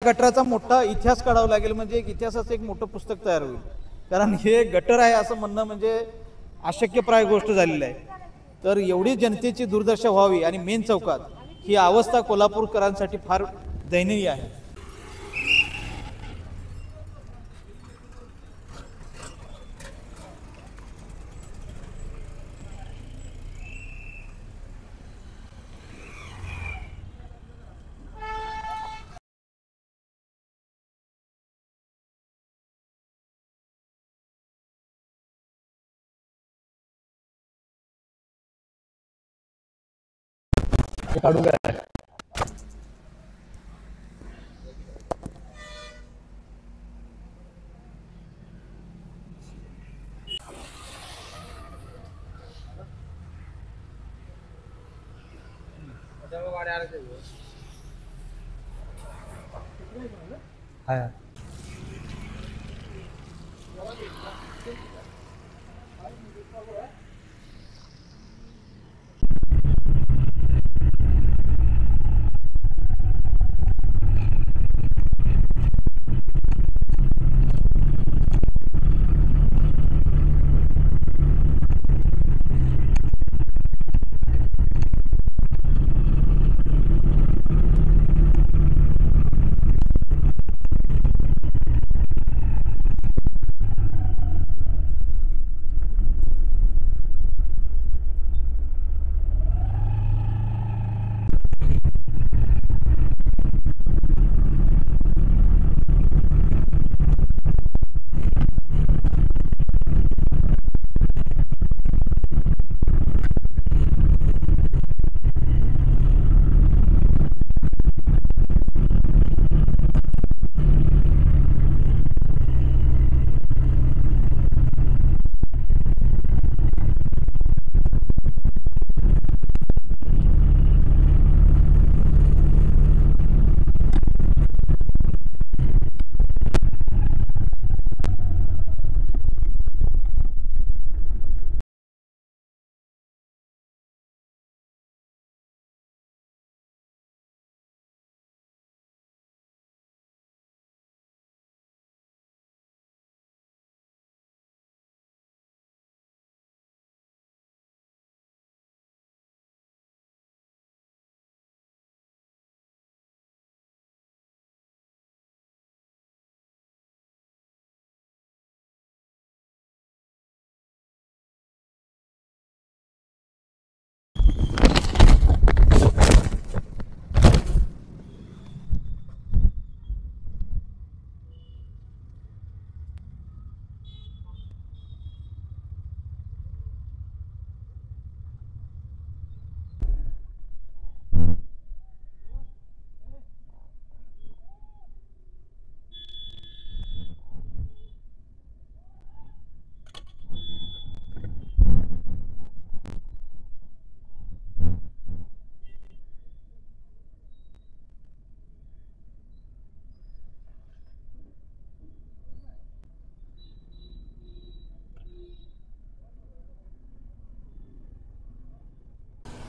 गटराचा मोठा इतिहास काढावा लागेल, म्हणजे एक इतिहासाचं एक मोठं पुस्तक तयार होईल. कारण हे गटर आहे असं म्हणणं म्हणजे अशक्यप्राय गोष्ट झालेली आहे. तर एवढी जनतेची दुर्दशा व्हावी आणि मेन चौकात ही अवस्था कोल्हापूरकरांसाठी फार दयनीय आहे. काढू काय हाय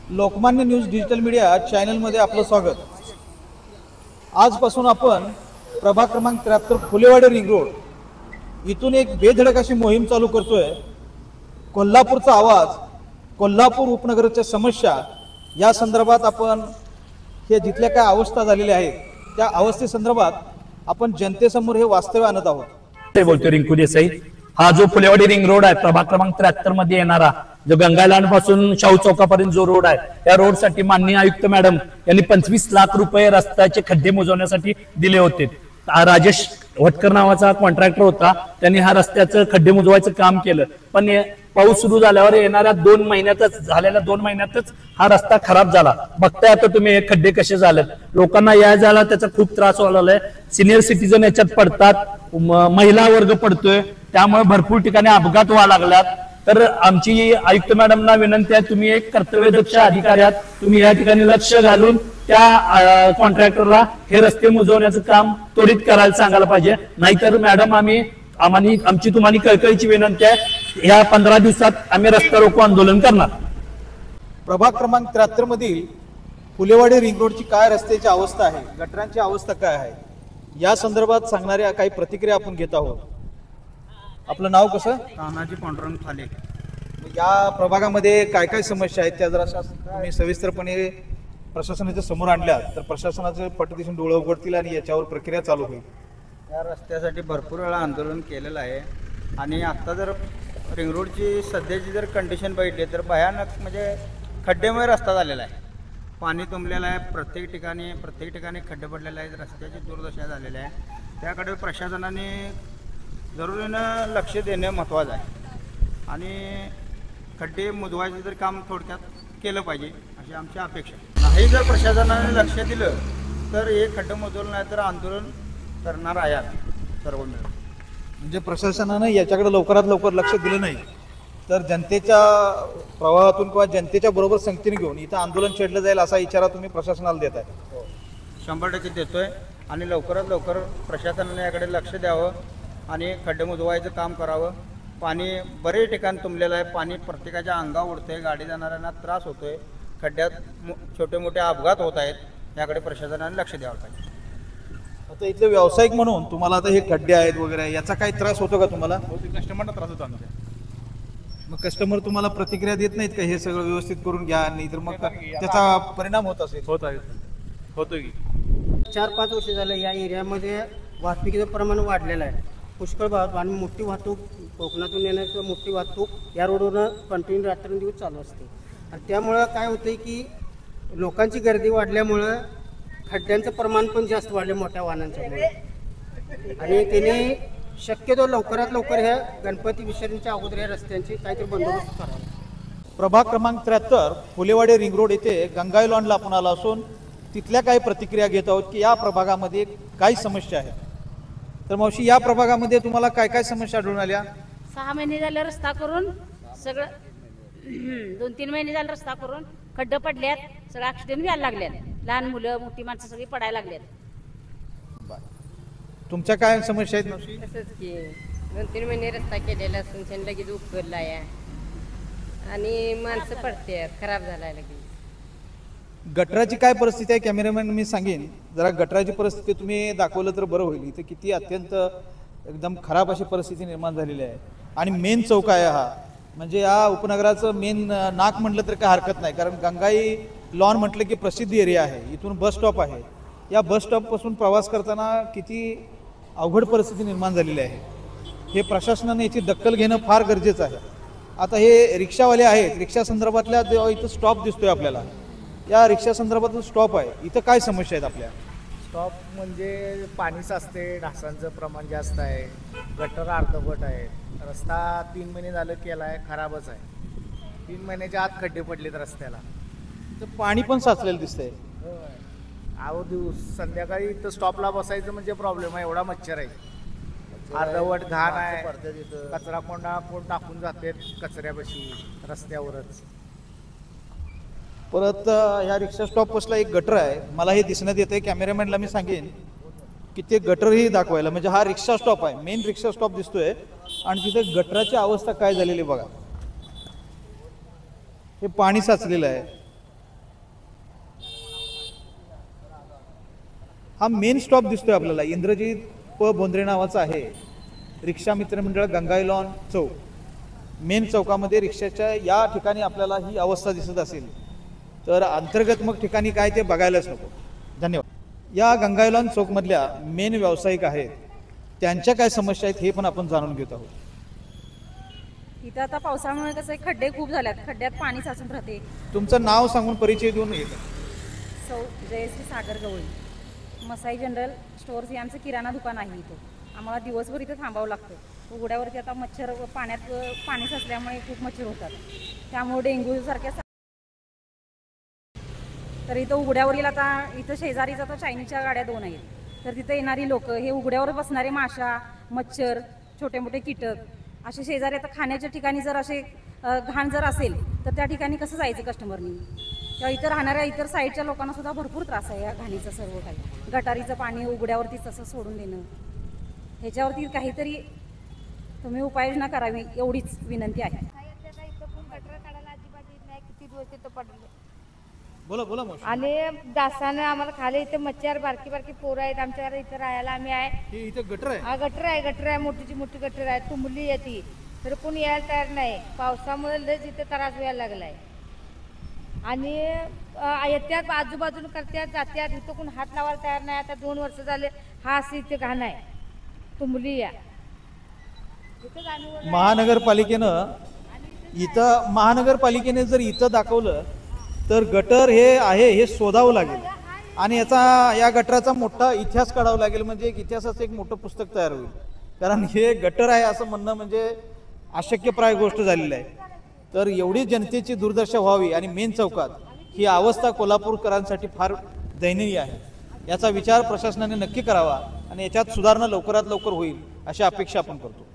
लोकमान्य न्यूज डिजिटल मीडिया चॅनलमध्ये आपलं स्वागत. आजपासून आपण प्रभाग क्रमांक 73 फुलेवाडी रिंग रोड इथून एक बेधडक अशी मोहीम चालू करतोय. कोल्हापूरचा आवाज, कोल्हापूर उपनगराच्या समस्या या संदर्भात आपण हे जिथल्या काय अवस्था झालेल्या आहेत त्या अवस्थेसंदर्भात आपण जनतेसमोर हे वास्तव आणत आहोत. ते बोलतो रिंकू देसाई. हा जो फुलेवाडी रिंग रोड आहे प्रभाग क्रमांक 73 मध्ये येणारा, जो गंगालँड पासून शाहू चौकापर्यंत जो रोड आहे, त्या रोड साठी माननीय आयुक्त मॅडम यांनी 25 लाख रुपये रस्त्याचे खड्डे मोजवण्यासाठी दिले होते. राजेश वटकर नावाचा कॉन्ट्रॅक्टर होता, त्यांनी हा रस्त्याचं खड्डे मोजवायचं काम केलं. पण पाऊस सुरू झाल्यावर येणाऱ्या 2 महिन्यातच हा रस्ता खराब झाला. बघताय आता तुम्ही हे खड्डे कसे झालेत. लोकांना या जायला त्याचा खूप त्रास व्हायला. सिनियर सिटीजन याच्यात पडतात, महिला वर्ग पडतोय, त्यामुळे भरपूर ठिकाणी अपघात व्हायला लागल्यात. तर आमची आयुक्त मॅडमना विनंती आहे, तुम्ही एक कर्तव्यदक्ष अधिकारी आहात, तुम्ही या ठिकाणी लक्ष घालून त्या कॉन्ट्रॅक्टरला हे रस्ते मुजवण्याचं काम त्वरित करायला सांगायला पाहिजे. नाहीतर मॅडम आमची तुम्हाला कळकळीची विनंती आहे, या 15 दिवसात आम्ही रस्ता रोको आंदोलन करणार. प्रभाग क्रमांक 73 मधील फुलेवाडी रिंग रोडची काय रस्त्याची अवस्था आहे, गटरांची अवस्था काय आहे या संदर्भात सांगणाऱ्या काही प्रतिक्रिया आपण घेत आहोत. आपलं नाव कसं? तानाजी पांडुरंग ठाले. या प्रभागामध्ये काय काय समस्या आहेत त्या जरा तुम्ही सविस्तरपणे प्रशासनाच्या समोर आणल्या तर प्रशासनाचे पटदिशी डोळे उघडतील आणि याच्यावर प्रक्रिया चालू होईल. या रस्त्यासाठी भरपूर वेळा आंदोलन केलेलं आहे आणि आत्ता जर रिंग रोडची सध्याची जर कंडिशन बघितली तर भयानक म्हणजे खड्डेमय रस्ता झालेला आहे. पाणी तुंबलेलं आहे, प्रत्येक ठिकाणी खड्डे पडलेले आहेत, रस्त्याची दुर्दशा झालेली आहे. त्याकडे प्रशासनाने जरुरीनं लक्ष देणं महत्त्वाचं आहे आणि खड्डे मुजवायचं जर काम थोडक्यात केलं पाहिजे अशी आमची अपेक्षा. नाही जर प्रशासनाने लक्ष दिलं तर हे खड्डे मुजवलं नाही तर आंदोलन करणार आहे आम्ही सर्व मिळून. म्हणजे प्रशासनानं याच्याकडे लवकरात लवकर लक्ष दिलं नाही तर जनतेच्या प्रवाहातून किंवा जनतेच्या बरोबर संगतीने घेऊन इथं आंदोलन छेडलं जाईल असा इशारा तुम्ही प्रशासनाला देत आहे? 100% देतोय आणि लवकरात लवकर प्रशासनाने याकडे लक्ष द्यावं आणि खड्डे मुजवायचं काम करावं. पाणी बरेच ठिकाणी तुंबलेलं आहे, पाणी प्रत्येकाच्या अंगावर उडतंय, गाडी जाणाऱ्यांना त्रास होतोय, खड्ड्यात छोटे मोठे अपघात होत आहेत, याकडे प्रशासनाने लक्ष द्यावं पाहिजे. आता इथले व्यावसायिक म्हणून तुम्हाला आता हे खड्डे आहेत वगैरे याचा काही त्रास होतो का तुम्हाला? कस्टमरला त्रास होतो आमच्या. मग कस्टमर तुम्हाला प्रतिक्रिया देत नाहीत का हे सगळं व्यवस्थित करून घ्या नाही तर मग त्याचा परिणाम होत असेल? होतोय की 4-5 वर्ष झालं या एरियामध्ये वाहतुकीचं प्रमाण वाढलेलं आहे. पुष्कळ भाव आणि मोठी वाहतूक कोकणातून येण्याची मोठी वाहतूक या रोडवरनं कंटिन्यू रात्रंदिवस चालू असते आणि त्यामुळं काय होतं की लोकांची गर्दी वाढल्यामुळं खड्ड्यांचं प्रमाण पण जास्त वाढलं मोठ्या वाहनांच्यामुळे आणि त्याने शक्यतो लवकरात लवकर ह्या गणपती विसर्जनच्या अगोदर या रस्त्यांची काहीतरी बंदोबस्त करावा. प्रभाग क्रमांक 73 फुलेवाडी रिंग रोड येथे गंगाई लॉनला आपण आलो असून तिथल्या काही प्रतिक्रिया घेत आहोत की या प्रभागामध्ये काय समस्या आहेत. तर मावशी या प्रभागामध्ये तुम्हाला काय काय समस्या आढळून आल्या? 6 महिने झाले रस्ता करून सगळं 2-3 महिने झाले रस्ता करून खड्डे पडल्यात, सगळं ऍक्सिडेंट व्हायला लागल्यात, लहान मुलं मोठी माणसं सगळी पडायला लागल्यात. तुमच्या काय समस्या आहेत मावशी? तसंच की 2-3 महिने रस्ता केलेला असून त्यांनी लगेच उकरला आहे आणि माणसं पडतात, खराब झालाय लगेच. गटराची काय परिस्थिती आहे कॅमेरामॅन मी सांगेन जरा गटराची परिस्थिती तुम्ही दाखवलं तर बरं होईल. इथे किती अत्यंत एकदम खराब अशी परिस्थिती निर्माण झालेली आहे आणि मेन चौक आहे हा, म्हणजे या उपनगराचं मेन नाक म्हटलं तर काय हरकत नाही कारण गंगाई लॉन म्हटलं की प्रसिद्ध एरिया आहे. इथून बस स्टॉप आहे, या बस स्टॉपपासून प्रवास करताना किती अवघड परिस्थिती निर्माण झालेली आहे. हे प्रशासनाने याची दखल घेणं फार गरजेचं आहे. आता हे रिक्षावाले आहेत, रिक्षा संदर्भातल्या जेव्हा इथं स्टॉप दिसतोय आपल्याला, या रिक्षा संदर्भातलं स्टॉप आहे, इथं काय समस्या आहेत आपल्या? स्टॉप म्हणजे पाणी साचते, डासांचं प्रमाण जास्त आहे, गटर अर्धवट आहे, रस्ता 3 महिने झालं केला आहे, खराबच आहे. 3 महिन्याच्या आत खड्डे पडलेत रस्त्याला. तर पाणी पण साचलेलं दिसतंय. अहो संध्याकाळी इथं स्टॉपला बसायचं म्हणजे प्रॉब्लेम आहे, एवढा मच्छर आहे, अर्धवट घाण आहे, कचरा कोण टाकून जाते कचऱ्यापाशी रस्त्यावरच. परत ह्या रिक्षा स्टॉप पासला एक गटर आहे, मला हे दिसण्यात येते, कॅमेरामॅनला मी सांगेन की ते गटरही दाखवायला, म्हणजे हा रिक्षा स्टॉप आहे, मेन रिक्षा स्टॉप दिसतोय आणि तिथे गटराची अवस्था काय झालेली बघा. हे पाणी साचलेलं आहे. हा मेन स्टॉप दिसतोय आपल्याला, इंद्रजित प बोंद्रे नावाचा आहे, रिक्षा मित्रमंडळ गंगाई लॉन चौक. मेन चौकामध्ये रिक्षाच्या या ठिकाणी आपल्याला ही अवस्था दिसत असेल तर अंतर्गत मग ठिकाणी काय ते बघायलाच नको. धन्यवाद. या गंगाई लॉन चौकमधल्या मेन व्यावसायिक आहेत, त्यांच्या काय समस्या आहेत हे पण आपण जाणून घेत आहोत. इथं आता पावसामुळे कसं आहे, खड्डे खूप झाल्यात, खड्ड्यात पाणी साचून राहते. तुमचं नाव सांगून परिचय देऊन येईल. सौ जयश्री सागर गवळी, मसाई जनरल स्टोअर्स हे आमचं किराणा दुकान आहे. इथं आम्हाला दिवसभर इथं थांबावं लागतं. उघड्यावरती आता मच्छर पाण्यात पाणी साचल्यामुळे खूप मच्छर होतात, त्यामुळे डेंग्यू सारख्या. तर इथं उघड्यावरील आता इथं शेजारीच आता चायनीजच्या गाड्या 2 आहेत, तर तिथं येणारी लोक हे उघड्यावर बसणारे माशा, मच्छर, छोटे मोठे कीटक असे शेजारी. आता खाण्याच्या ठिकाणी जर असे घाण जर असेल तर त्या ठिकाणी कसं जायचं कस्टमरनी, किंवा इथं राहणाऱ्या इतर साईडच्या लोकांना सुद्धा भरपूर त्रास आहे या घाणीचं. सर्व काही गटारीचं पाणी उघड्यावरतीच तसं सोडून देणं, ह्याच्यावरती काहीतरी तुम्ही उपाययोजना करावी एवढीच विनंती आहे. बोला बोला मावशी. आणि डासानं आम्हाला खाली इथे मच्छर बारकी बारकी पोरं आहेत आमच्या इथं राहायला आम्ही आहे. हे इथे गटर आहे. हा गटर आहे मोठीची मोठी गटर आहे, तुंबली आहे ती, तर कोणी यायला तयार नाही. पावसामुळे लयच इथे त्रास व्हायला लागलाय. आणि येत्यात आजूबाजूला करत्यात जात्यात, इथं कोण हात लावायला तयार नाही. आता 2 वर्ष झाले हा असे इथे घाण आहे, तुंबली या. महानगरपालिकेने जर इथं दाखवलं तर गटर हे आहे हे शोधावं लागेल आणि या गटराचा मोठा इतिहास काढावा लागेल. म्हणजे एक इतिहासाचं एक मोठं पुस्तक तयार होईल. कारण हे गटर आहे असं म्हणणं म्हणजे अशक्यप्राय गोष्ट झालेली आहे. तर एवढी जनतेची दुर्दशा व्हावी आणि मेन चौकात ही अवस्था कोल्हापूरकरांसाठी फार दयनीय आहे. याचा विचार प्रशासनाने नक्की करावा आणि याच्यात सुधारणा लवकरात लवकर होईल अशी अपेक्षा आपण करतो.